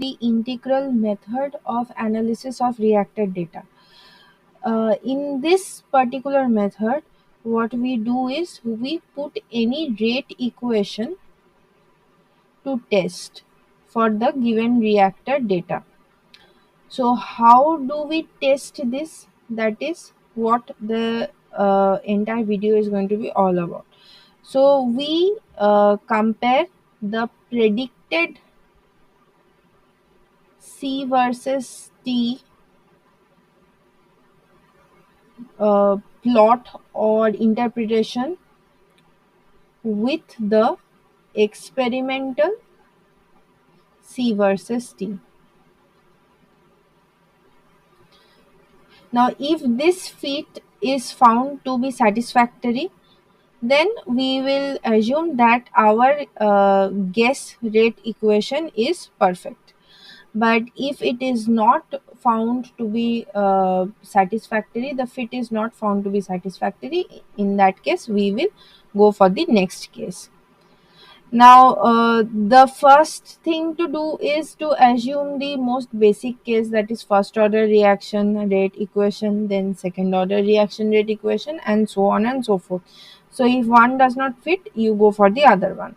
the integral method of analysis of reactor data. In this particular method, what we do is we put any rate equation to test for the given reactor data. So how do we test this? That is what the entire video is going to be all about. So we compare the predicted C versus T plot or interpretation with the experimental C versus T. Now, if this fit is found to be satisfactory, then we will assume that our guess rate equation is perfect. But if it is not found to be satisfactory, the fit is not found to be satisfactory, in that case we will go for the next case. Now, the first thing to do is to assume the most basic case, that is first order reaction rate equation, then second order reaction rate equation, and so on and so forth. So if one does not fit, you go for the other one.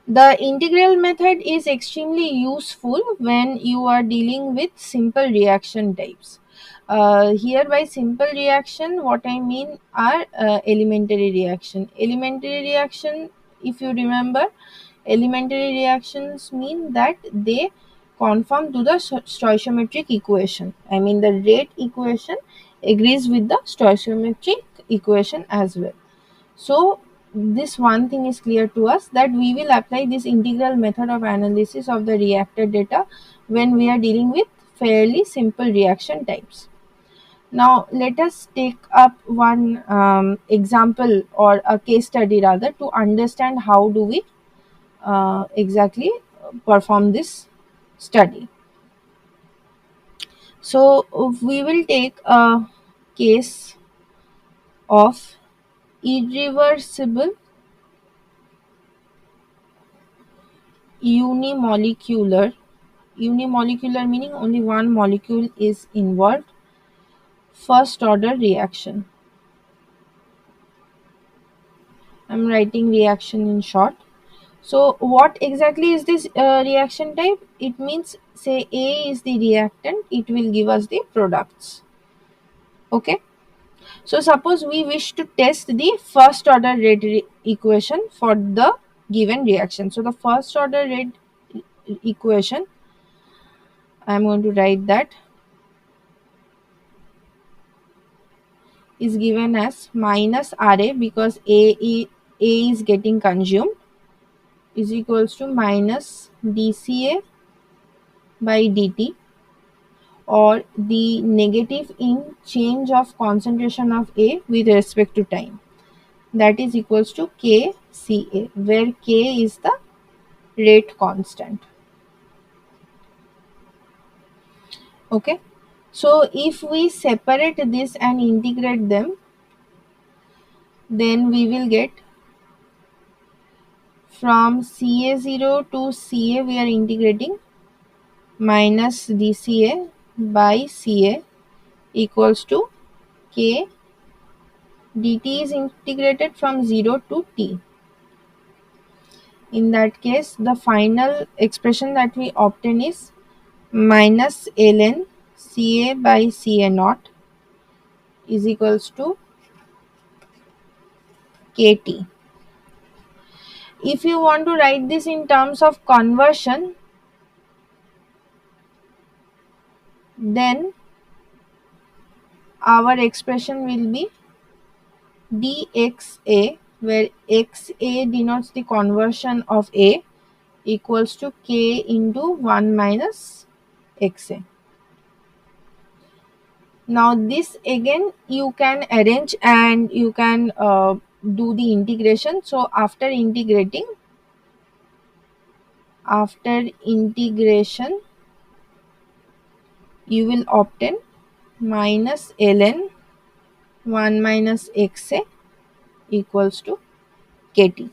The integral method is extremely useful when you are dealing with simple reaction types. Here by simple reaction, what I mean are elementary reaction. Elementary reaction, if you remember, elementary reactions mean that they conform to the stoichiometric equation. I mean the rate equation agrees with the stoichiometric equation as well. So this one thing is clear to us, that we will apply this integral method of analysis of the reactor data when we are dealing with fairly simple reaction types. Now let us take up one example or a case study rather, to understand how do we exactly perform this study. So we will take a case of irreversible unimolecular meaning only one molecule is involved, first order reaction. I'm writing reaction in short. So what exactly is this reaction type? It means, say A is the reactant, it will give us the products. Okay, so suppose we wish to test the first order rate equation for the given reaction. So the first order rate equation, I'm going to write that, is given as minus Ra, because A is getting consumed, is equals to minus dCA by dt, or the negative in change of concentration of A with respect to time, that is equals to kCA, where K is the rate constant. Okay, so if we separate this and integrate them, then we will get, from Ca0 to Ca we are integrating, minus dCA by Ca equals to K dt is integrated from 0 to t. In that case, the final expression that we obtain is minus ln Ca by Ca naught is equals to Kt. If you want to write this in terms of conversion, then our expression will be dxa, where xa denotes the conversion of A, equals to K into 1 minus xa. Now this again you can arrange and you can do the integration. So after integration, you will obtain minus ln 1 minus xa equals to kt.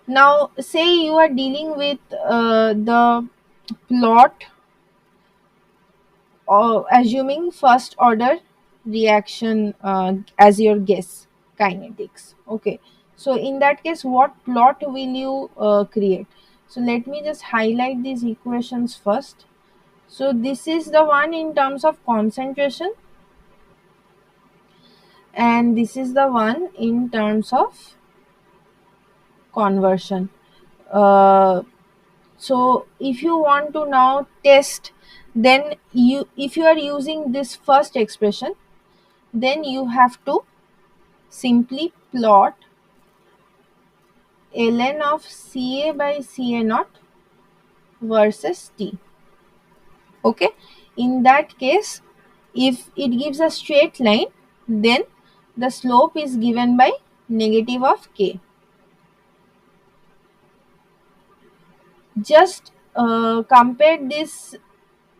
Now say you are dealing with the plot, assuming first order reaction as your guess kinetics. Okay, so in that case, what plot will you create? So let me just highlight these equations first. So this is the one in terms of concentration, and this is the one in terms of conversion. uh, so if you want to now test, then you, if you are using this first expression, then you have to simply plot ln of Ca by Ca naught versus T. Okay, in that case, if it gives a straight line, then the slope is given by negative of k. Just compare this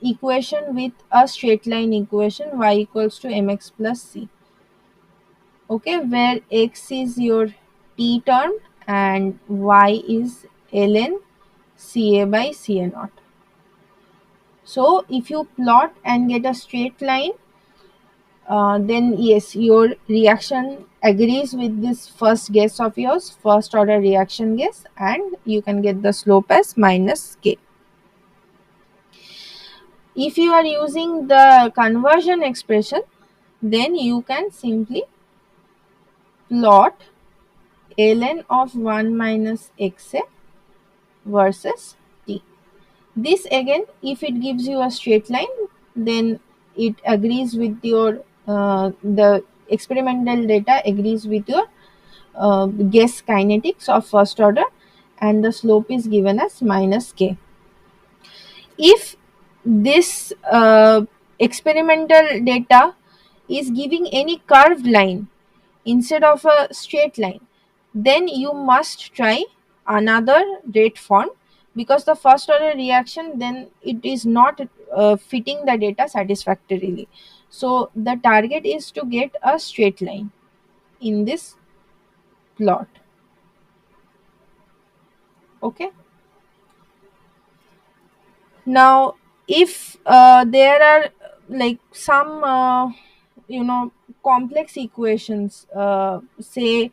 equation with a straight line equation, y equals to mx plus c. Okay, where x is your t term and y is ln Ca by Ca naught. So if you plot and get a straight line, then yes, your reaction agrees with this first guess of yours, first order reaction guess, and you can get the slope as minus k. If you are using the conversion expression, then you can simply plot ln of 1 minus xa versus t. This again, if it gives you a straight line, then it agrees with your the experimental data agrees with your guess kinetics of first order, and the slope is given as minus k. If this experimental data is giving any curved line instead of a straight line, then you must try another rate form, because the first order reaction, then it is not fitting the data satisfactorily. So the target is to get a straight line in this plot. Okay, now if there are like some complex equations, say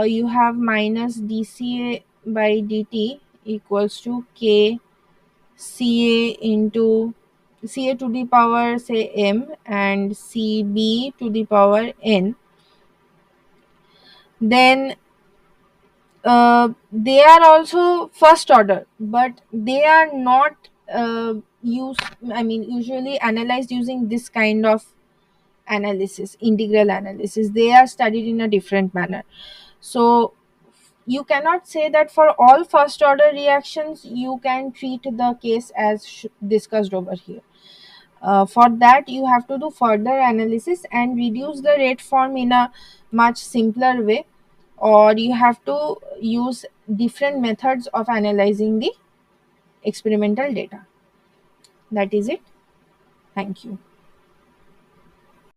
you have minus dca by dt equals to k ca into ca to the power say m and cb to the power n, then they are also first order, but they are not used, I mean, usually analyzed using this kind of analysis, integral analysis. They are studied in a different manner. So you cannot say that for all first order reactions you can treat the case as discussed over here. For that you have to do further analysis and reduce the rate form in a much simpler way, or you have to use different methods of analyzing the experimental data. That is it. Thank you.